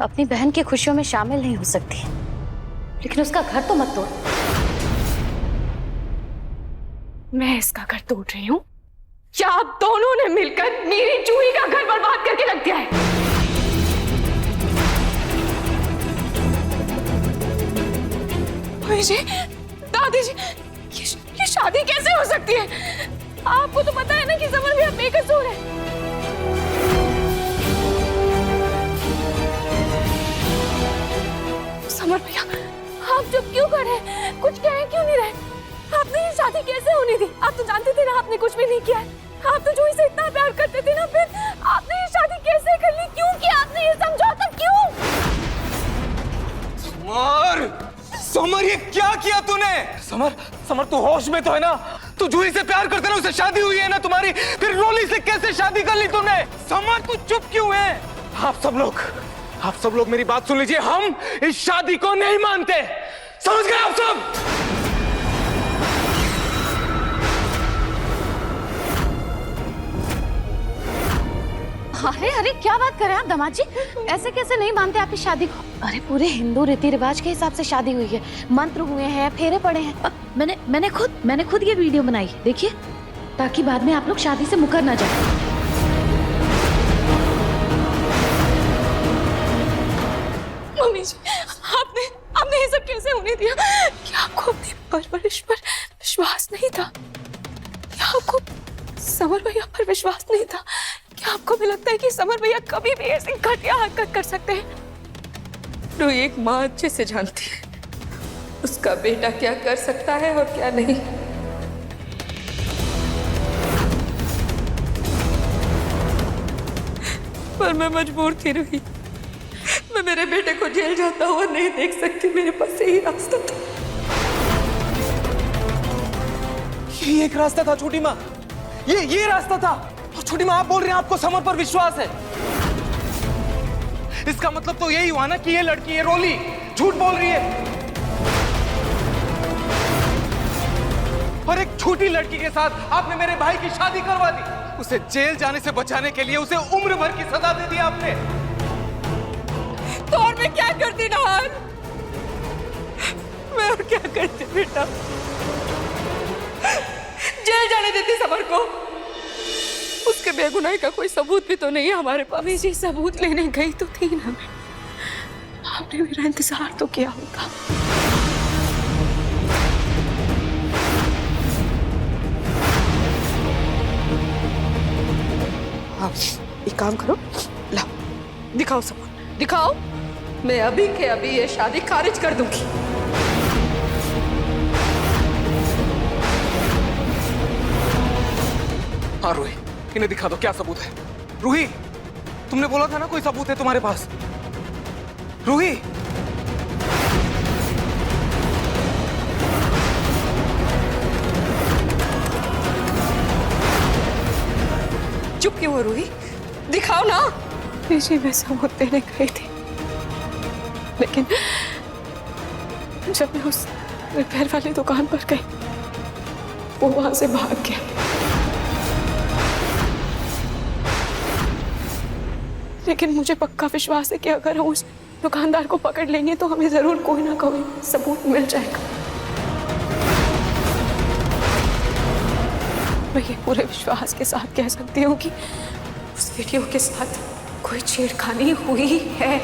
अपनी बहन की खुशियों में शामिल नहीं हो सकती, लेकिन उसका घर तो मत तोड़। मैं इसका घर तोड़ रही हूँ या आप दोनों ने मिलकर मेरी जूही का घर बर्बाद करके रख दिया है? जी, दादी जी, ये शादी कैसे हो सकती है? आपको तो पता है ना कि समर भी अब बेकसूर है। समर भैया, आप चुप क्यों कर रहे हैं? कुछ कह क्यों नहीं रहे? आपने ये शादी कैसे होने दी? आप तो जानते थे ना आपने कुछ भी नहीं किया है। आप तो जूही से इतना प्यार करते थे ना, फिर आपने ये शादी कैसे कर ली? क्यों किया आपने ये समझौता? क्यों? समर, ये क्या किया तूने? समर तू होश में तो है ना? तू जूही से प्यार करते ना, उससे शादी हुई है ना तुम्हारी, फिर रोली से कैसे शादी कर ली तुमने? समर तू चुप क्यों है? आप सब लोग मेरी बात सुन लीजिए, हम इस शादी को नहीं मानते, समझ गए आप सब? अरे अरे क्या बात कर रहे हैं आप दामाद जी? ऐसे कैसे नहीं मानते आप इस शादी को? अरे पूरे हिंदू रीति रिवाज के हिसाब से शादी हुई है, मंत्र हुए हैं, फेरे पड़े हैं। मैंने खुद ये वीडियो बनाई, देखिए, ताकि बाद में आप लोग शादी से मुकर ना जाए। मम्मी जी, आपने ये सब कैसे होने दिया? क्या आपको अपनी परवरिश पर विश्वास नहीं था? क्या आपको समर भैया पर विश्वास नहीं था? क्या आपको भी लगता है कि समर भैया कभी भी ऐसी घटिया हरकत कर सकते हैं? तो एक माँ अच्छे से जानती है उसका बेटा क्या कर सकता है और क्या नहीं। पर मैं मजबूर थी रूही, मैं मेरे बेटे को जेल जाता हुआ नहीं देख सकती, मेरे पास यही रास्ता था। यही एक रास्ता था छोटी माँ, ये रास्ता था। और छोटी माँ आप बोल रहे हैं आपको समर पर विश्वास है, इसका मतलब तो यही हुआ ना कि ये लड़की, ये रोली झूठ बोल रही है और एक छोटी लड़की के साथ आपने मेरे भाई की शादी करवा दी। उसे जेल जाने से बचाने के लिए उसे उम्र भर की सजा दे दी आपने। तो और मैं क्या करती नहान? मैं और क्या करती बेटा? जेल जाने देती समर को? उसके बेगुनाही का कोई सबूत भी तो नहीं है हमारे पास। जी सबूत लेने गई तो थी ना मैं, आपने मेरा इंतजार तो किया होता। आप एक काम करो, लाओ दिखाओ सबूत, दिखाओ। मैं अभी के अभी ये शादी खारिज कर दूंगी। हाँ रूही, इन्हें दिखा दो क्या सबूत है। रूही, तुमने बोला था ना कोई सबूत है तुम्हारे पास। रूही, चुप क्यों हो रूही? दिखाओ ना। जी मैं सबूत देने गई थी, लेकिन जब मैं उस रिपेयर वाली दुकान पर गई, वो वहां से भाग गया। लेकिन मुझे पक्का विश्वास है कि अगर हम उस दुकानदार को पकड़ लेंगे तो हमें जरूर कोई ना कोई सबूत मिल जाएगा। मैं ये पूरे विश्वास के साथ कह सकती हूँ कि उस वीडियो के साथ कोई छेड़खानी हुई है।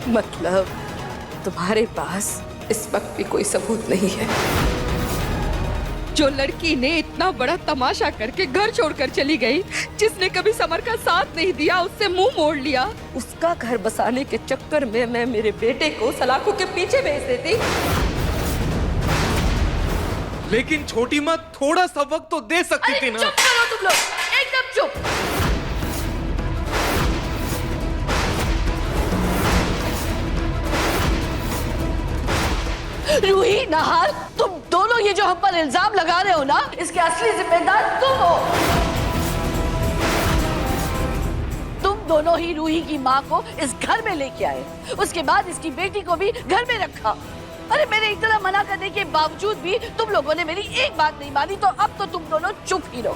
मतलब तुम्हारे पास इस वक्त भी कोई सबूत नहीं है? जो लड़की ने इतना बड़ा तमाशा करके घर छोड़कर चली गई, जिसने कभी समर का साथ नहीं दिया, उससे मुंह मोड़ लिया, उसका घर बसाने के चक्कर में मैं मेरे बेटे को सलाखों के पीछे भेज देती। लेकिन छोटी माँ थोड़ा सा वक्त तो दे सकती थी ना। चुप करो तुम लोग, एकदम चुप। रूही, नहार, तुम दोनों ये जो हम पर इल्जाम लगा रहे हो ना, इसके असली जिम्मेदार तुम हो। तुम दोनों ही रूही की माँ को इस घर में लेके आए, उसके बाद इसकी बेटी को भी घर में रखा। अरे मेरे इतना मना करने के बावजूद भी तुम लोगों ने मेरी एक बात नहीं मानी, तो अब तो तुम दोनों चुप ही रहो।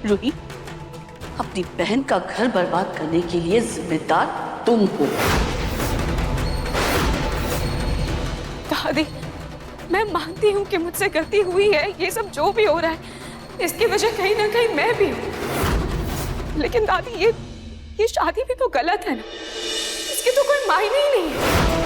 रूही, अपनी बहन का घर बर्बाद करने के लिए जिम्मेदार तुम हो। दादी, मैं मानती हूँ कि मुझसे गलती हुई है। ये सब जो भी हो रहा है इसकी वजह कहीं ना कहीं मैं भी हूँ। लेकिन दादी, ये शादी भी तो गलत है ना, इसकी तो कोई मायने ही नहीं है।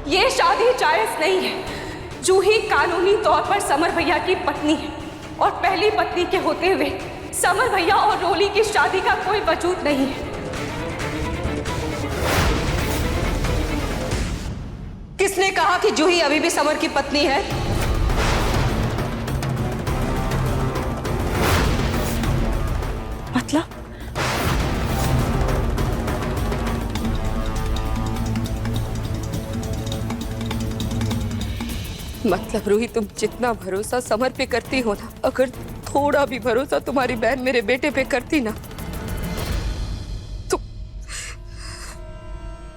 ये शादी जायज नहीं है। जूही कानूनी तौर पर समर भैया की पत्नी है और पहली पत्नी के होते हुए समर भैया और रोली की शादी का कोई वजूद नहीं है। किसने कहा कि जूही अभी भी समर की पत्नी है? मतलब रूही, तुम जितना भरोसा समर पे करती हो ना, अगर थोड़ा भी भरोसा तुम्हारी बहन मेरे बेटे पे करती ना, तो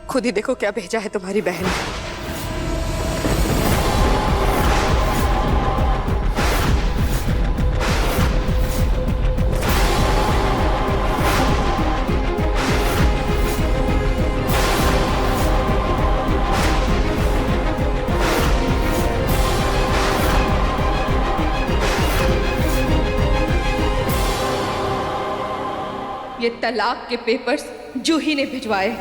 खुद ही देखो क्या भेजा है तुम्हारी बहन ने। ये तलाक के पेपर्स जूही ने भिजवाए।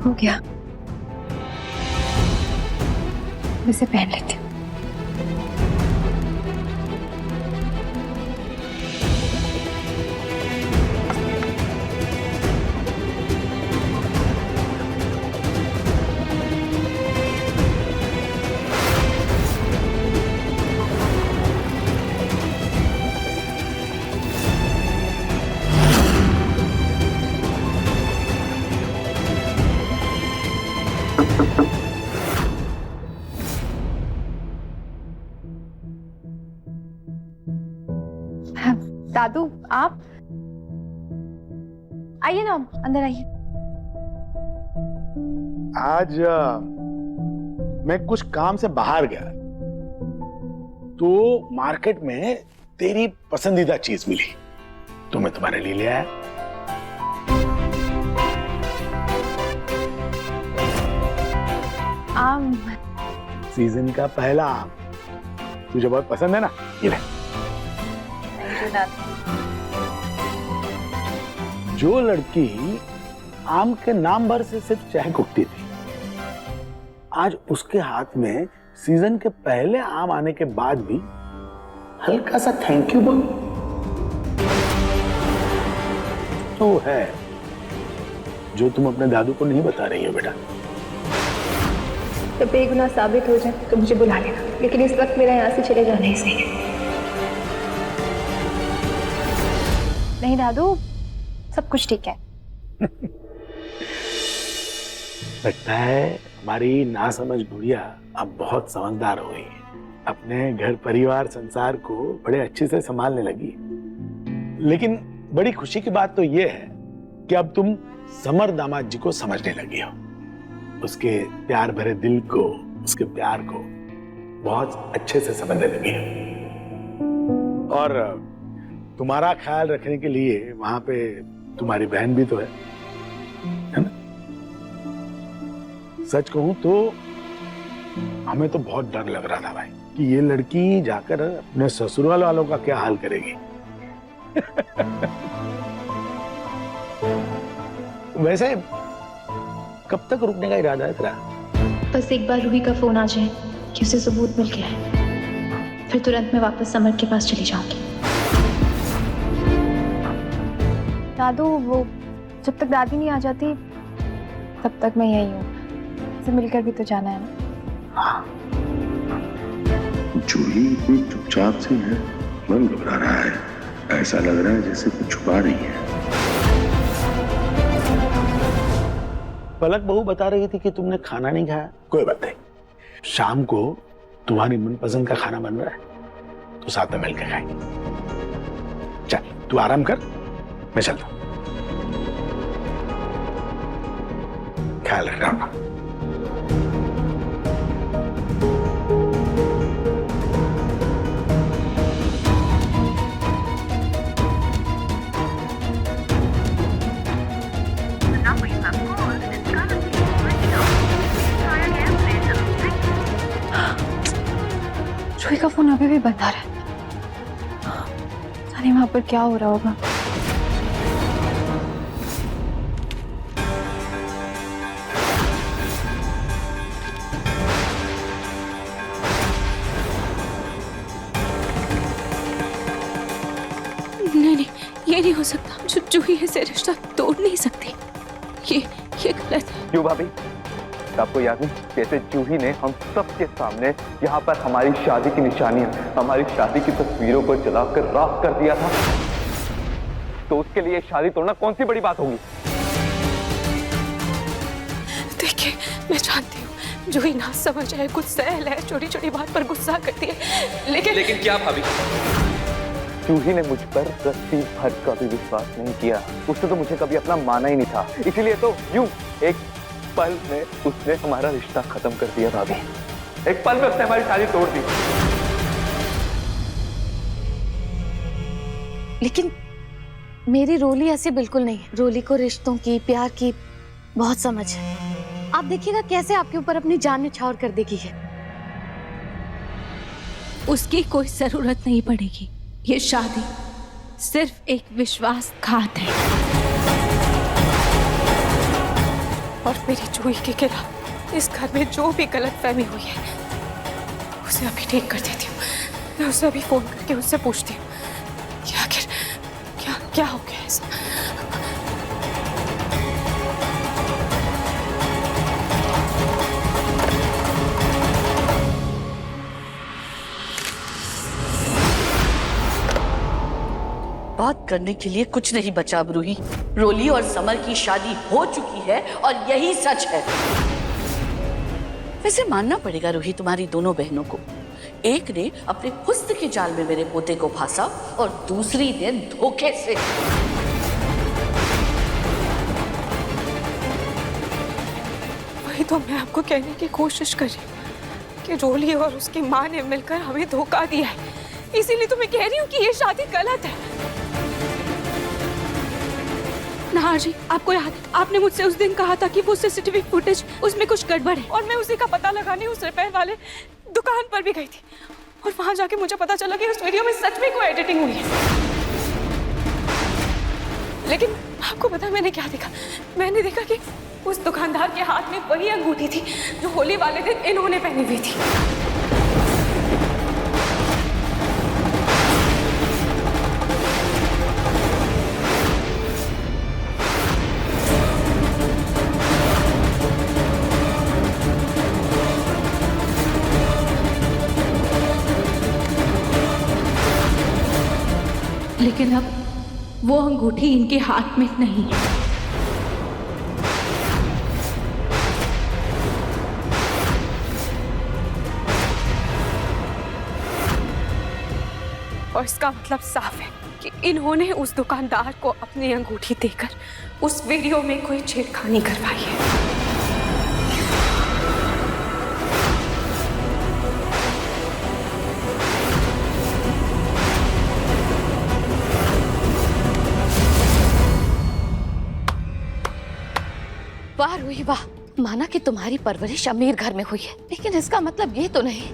हो गया, मैं इसे पहन लेती हूँ। दादू, आप आइए ना, अंदर आइए। आज मैं कुछ काम से बाहर गया तो मार्केट में तेरी पसंदीदा चीज मिली, तो मैं तुम्हारे लिए ले आया। आम? सीजन का पहला आम, तुझे बहुत पसंद है ना, ये ले। जो लड़की आम के नाम भर से सिर्फ चाय कुटती थी, आज उसके हाथ में सीजन के पहले आम आने के बाद भी हल्का सा थैंक यू बोल तो है जो तुम अपने दादू को नहीं बता रही हो बेटा। जब बेगुनाह साबित हो जाए तो मुझे बुला लेना, लेकिन इस वक्त मेरा यहाँ से चले जाना ही सही है। नहीं दादू, सब कुछ ठीक है। लगता है हमारी नासमझ गुड़िया अब बहुत समझदार हो गई है, अपने घर परिवार संसार को बड़े अच्छे से संभालने लगी। लेकिन बड़ी खुशी की बात तो ये है कि अब तुम समर दामाद जी को समझने लगी हो, उसके प्यार भरे दिल को, उसके प्यार को बहुत अच्छे से समझने लगी हो। और तुम्हारा ख्याल रखने के लिए वहां पे तुम्हारी बहन भी तो है ना? सच कहूं तो हमें तो बहुत डर लग रहा था भाई, कि ये लड़की जाकर अपने ससुराल वालों का क्या हाल करेगी। वैसे कब तक रुकने का इरादा है तेरा? बस एक बार रूही का फोन आ जाए कि उसे सबूत मिल गया है, फिर तुरंत मैं वापस समर के पास चली जाऊंगी। दादू, वो जब तक दादी नहीं आ जाती तब तक मैं यही हूँ। से मिलकर भी तो जाना है ना। जूही इतनी चुपचाप सी है, मन घबरा रहा है। ऐसा लग रहा है जैसे कुछ छुपा रही है। पलक बहू बता रही थी कि तुमने खाना नहीं खाया। कोई बात नहीं, शाम को तुम्हारी मनपसंद का खाना बन रहा है तो साथ में मिलकर खाएंगे। चल तू आराम कर, मैं चलता हूं। ख्याल रखना। जूही का फोन अभी भी बंद आ रहा है। जाने वहां पर क्या हो रहा होगा। नहीं, ये नहीं हो सकता। जूही से रिश्ता तोड़ नहीं सकती। ये गलत है। क्यों भाभी, आपको याद नहीं कैसे जूही ने हम सबके सामने यहाँ पर हमारी शादी की निशानियां, हमारी शादी की तस्वीरों को जलाकर राख कर दिया था? तो उसके लिए शादी तोड़ना कौन सी बड़ी बात होगी? देखिए, मैं जानती हूँ जूही ना समझ है, गुस्सैल है, छोटी छोटी बात पर गुस्सा करती है, लेकिन क्या भाभी? जूही ने मुझ पर रत्ती भर का भी विश्वास नहीं किया। उसने तो मुझे कभी अपना माना ही नहीं था। इसीलिए तो यूं एक पल में उसने हमारा रिश्ता खत्म कर दिया भाभी। एक पल में उसने हमारी शादी तोड़ दी। लेकिन मेरी रोली ऐसी बिल्कुल नहीं है। रोली को रिश्तों की, प्यार की बहुत समझ है। आप देखिएगा कैसे आपके ऊपर अपनी जान निछावर कर देगी है। उसकी कोई जरूरत नहीं पड़ेगी। ये शादी सिर्फ एक विश्वासघात है और मेरी जूही के खिलाफ इस घर में जो भी गलतफहमी हुई है उसे अभी ठीक कर देती हूँ। मैं उसे अभी फोन करके उससे पूछती हूँ कि आखिर क्या हो गया ऐसा। बात करने के लिए कुछ नहीं बचा अब रूही। रोली और समर की शादी हो चुकी है और यही सच है। वैसे मानना पड़ेगा रूही तुम्हारी दोनों बहनों को। एक ने अपने हुस्न के जाल में मेरे पोते को फांसा और दूसरी ने धोखे से। वही तो मैं आपको कहने की कोशिश कर रही हूँ कि रोली और उसकी माँ ने मिलकर हमें धोखा दिया है। इसीलिए तो मैं कह रही हूँ कि ये शादी गलत है। नाहर जी, आपको याद है आपने मुझसे उस दिन कहा था कि वो सीसीटीवी फुटेज उसमें कुछ गड़बड़ है, और मैं उसी का पता लगाने उस रिपेयर वाले दुकान पर भी गई थी और वहां जाके मुझे पता चला कि उस वीडियो में सच में कोई एडिटिंग हुई है। लेकिन आपको पता है मैंने क्या देखा? मैंने देखा कि उस दुकानदार के हाथ में वही अंगूठी थी जो होली वाले दिन इन्होंने पहनी हुई थी। लेकिन अब वो अंगूठी इनके हाथ में नहीं है। और इसका मतलब साफ है कि इन्होंने उस दुकानदार को अपनी अंगूठी देकर उस वीडियो में कोई छेड़खानी करवाई है। वाह रूही वाह, माना कि तुम्हारी परवरिश अमीर घर में हुई है, लेकिन इसका मतलब ये तो नहीं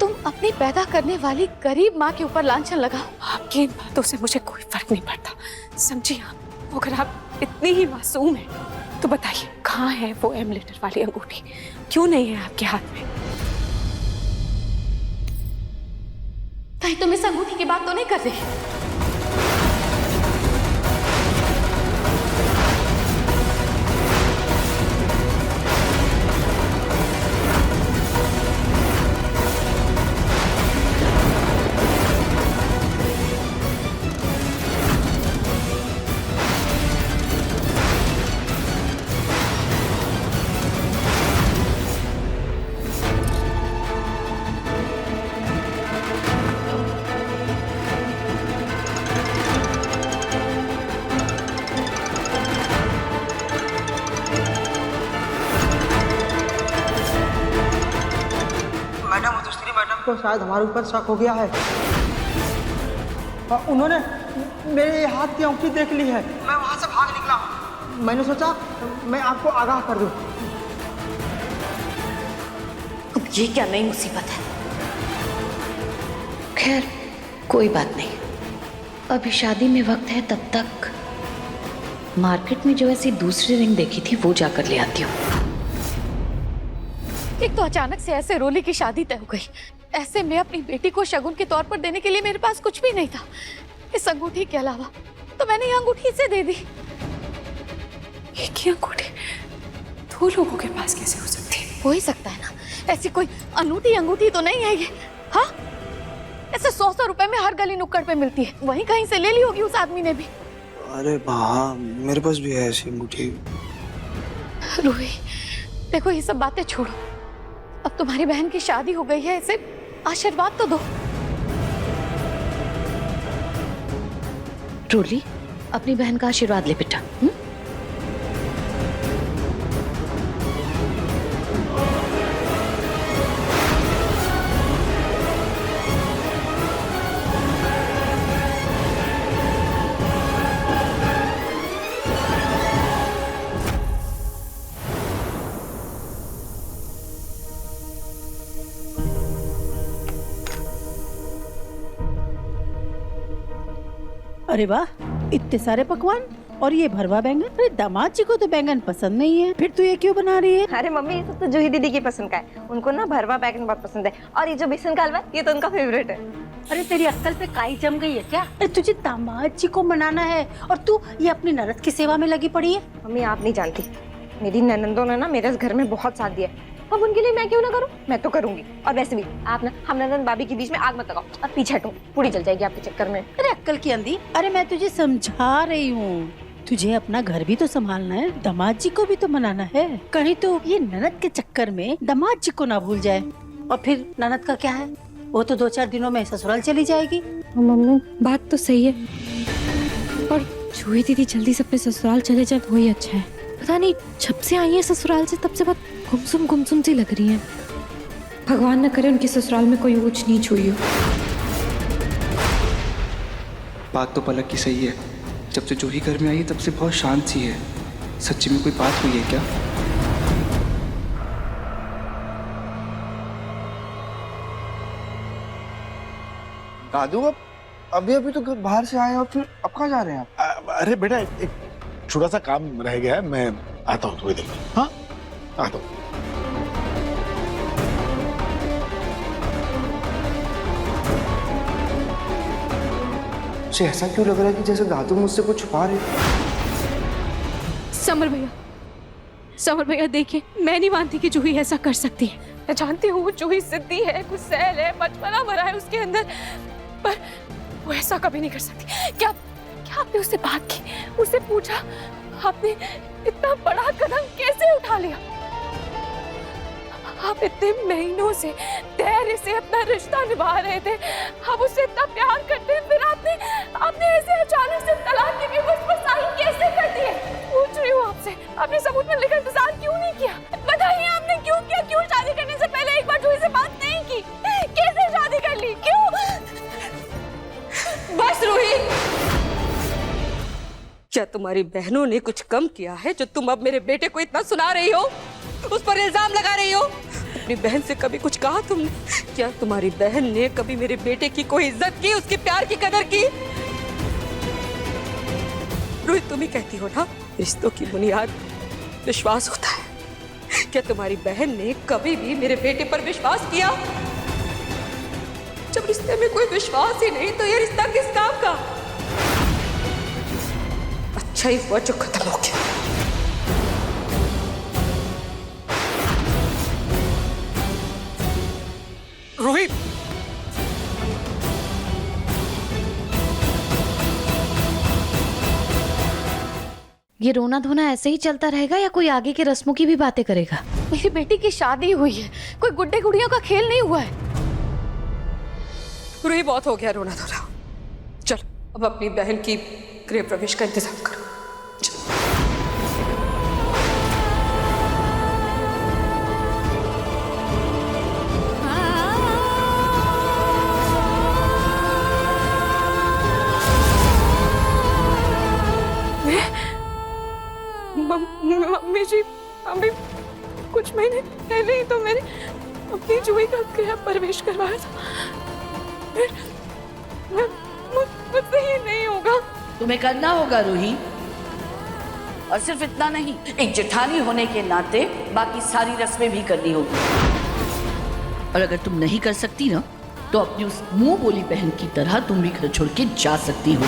तुम अपनी पैदा करने वाली गरीब माँ के ऊपर लांछन लगाओ। आपकी इन बातों से मुझे कोई फर्क नहीं पड़ता, समझिए आप। अगर आप इतनी ही मासूम हैं तो बताइए कहाँ है वो एमुलेटर वाली अंगूठी, क्यों नहीं है आपके हाथ में? कहीं तुम इस अंगूठी की बात तो नहीं कर रही? को शायद हमारे ऊपर शक हो गया है। उन्होंने मेरे हाथ की अंगूठी देख ली है। मैं वहां से भाग निकला। मैंने सोचा मैं आपको आगाह कर दूं। अब ये क्या नई मुसीबत है? खैर कोई बात नहीं, अभी शादी में वक्त है, तब तक मार्केट में जो ऐसी दूसरी रिंग देखी थी वो जाकर ले आती हूँ। एक तो अचानक से ऐसे रोली की शादी तय हो गई, ऐसे में अपनी बेटी को शगुन के तौर पर देने के लिए मेरे पास कुछ भी नहीं था इस अंगूठी के अलावा, तो मैंने ये अंगूठी इसे दे दी। एक ही अंगूठी दो लोगों के पास कैसे हो सकती है? हो ही सकता है ना, ऐसी कोई अनूठी अंगूठी तो नहीं है ये। हाँ, ऐसे 100 रुपए में हर गली नुक्कड़ पे मिलती है, वहीं कहीं से ले ली होगी उस आदमी ने भी। अरे हाँ, मेरे पास भी है ऐसी अंगूठी। रूही देखो, ये सब बातें छोड़ो, अब तुम्हारी बहन की शादी हो गई है, इसे आशीर्वाद तो दो। रूली अपनी बहन का आशीर्वाद ले बेटा। अरे वाह, इतने सारे पकवान और ये भरवा बैंगन। अरे दामाद जी को तो बैंगन पसंद नहीं है, फिर तू ये क्यों बना रही है? अरे मम्मी, ये सब तो जूही दीदी की पसंद का है, उनको ना भरवा बैंगन बहुत पसंद है, और ये जो बेसन का हलवा ये तो उनका फेवरेट है। अरे तेरी अक्ल पे काई जम गई है क्या? अरे तुझे दामाद जी को मनाना है और तू ये अपनी ननद की सेवा में लगी पड़ी है। मम्मी आप नहीं जानती, मेरी ननंदों ने ना मेरे इस घर में बहुत साथ दिया, अब उनके लिए मैं क्यों ना करूं? मैं तो करूंगी। और वैसे भी आप ना हम ननंद भाभी के बीच में आग मत लगाओ, अब पीछे हटो, पूरी जल जाएगी आपके चक्कर में। अरे अक्ल की अंधी, अरे मैं तुझे समझा रही हूँ, तुझे अपना घर भी तो संभालना है, दामाद जी को भी तो मनाना है, कहीं तो ये ननद के चक्कर में दामाद जी को ना भूल जाए। और फिर ननद का क्या है, वो तो 2-4 दिनों में ससुराल चली जाएगी। मम्मी बात तो सही है, और जूही दीदी जल्दी से अपने ससुराल चले जाए वही अच्छा है। पता नहीं जब से आई है ससुराल से तब से बहुत गुमसुम सी लग रही है। भगवान न करे उनके ससुराल में कोई ऊंच नीच हुई हो। बात तो पलक की सही है, जब से जूही घर में आई है तब से बहुत शांत सी है। सच्ची में कोई बात हुई है क्या? दादू अब अभी तो बाहर से आए और फिर अब कहाँ जा रहे हैं आप? अरे बेटा एक छोटा सा काम रह गया है, मैं आता हूँ थोड़ी देर में। हाँ आता हूँ। मुझे ऐसा क्यों लग रहा है कि जैसे दादू मुझसे कुछ छुपा रहे हैं? समर भैया देखिए, मैं नहीं मानती कि जूही ऐसा कर सकती है। मैं जानती हूँ जूही जिद्दी है, गुस्सैल है, बचपना भरा है उसके अंदर, पर वो ऐसा कभी नहीं कर सकती। क्या आपने उससे बात की, उससे पूछा आपने इतना बड़ा कदम कैसे उठा लिया? आप इतने महीनों से धैर्य से अपना रिश्ता निभा रहे थे, आप उससे इतना प्यार करते हैं, फिर आपने ऐसे अचानक से तलाक के पेपर्स पर साइन कैसे कर दिए? पूछ रही हूँ आपसे, आपने सबूत में लिखा इंतजार क्यों नहीं किया? बताइए आपने क्यों किया? क्यों शादी करने से पहले एक बार जूही से बात नहीं की? कैसे शादी कर ली? क्यों? बस रूही, क्या तुम्हारी बहनों ने कुछ कम किया है जो तुम अब मेरे बेटे को इतना सुना रही हो, उस पर इल्जाम लगा रही हो? अपनी बहन से कभी कुछ कहा तुमने? क्या तुम्हारी बहन ने कभी मेरे बेटे की कोई इज्जत की, उसके प्यार की कदर की? रोहित, तुम ही कहती हो ना, रिश्तों की बुनियाद विश्वास होता है। क्या तुम्हारी बहन ने कभी भी मेरे बेटे पर विश्वास किया? जब रिश्ते में कोई विश्वास ही नहीं, तो ये रिश्ता किस काम का? अच्छा ही हुआ जो खत्म हो गया। रोहित, ये रोना धोना ऐसे ही चलता रहेगा या कोई आगे के रस्मों की भी बातें करेगा? मेरी बेटी की शादी हुई है, कोई गुड्डे गुड़ियों का खेल नहीं हुआ है। रोहित, बहुत हो गया रोना धोना। चल अब अपनी बहन की गृह प्रवेश का इंतजाम करो। मम्मी जी, अभी कुछ महीने पहले ही तो मैंने अपनी जूही का गृह प्रवेश करवाया था। मुझसे ये नहीं होगा। तुम्हें करना होगा रूही, और सिर्फ इतना नहीं, एक जेठानी होने के नाते बाकी सारी रस्में भी करनी होगी। और अगर तुम नहीं कर सकती ना, तो अपनी उस मुंह बोली बहन की तरह तुम भी घर छोड़ के जा सकती हो।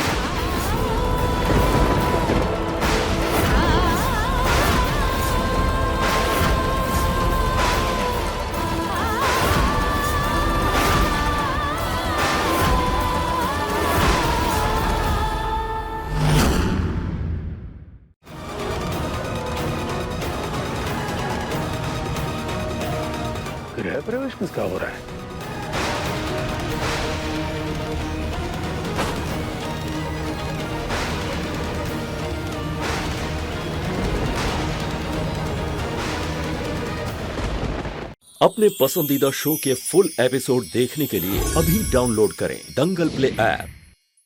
गृह प्रवेश किसका हो रहा है? अपने पसंदीदा शो के फुल एपिसोड देखने के लिए अभी डाउनलोड करें दंगल प्ले ऐप।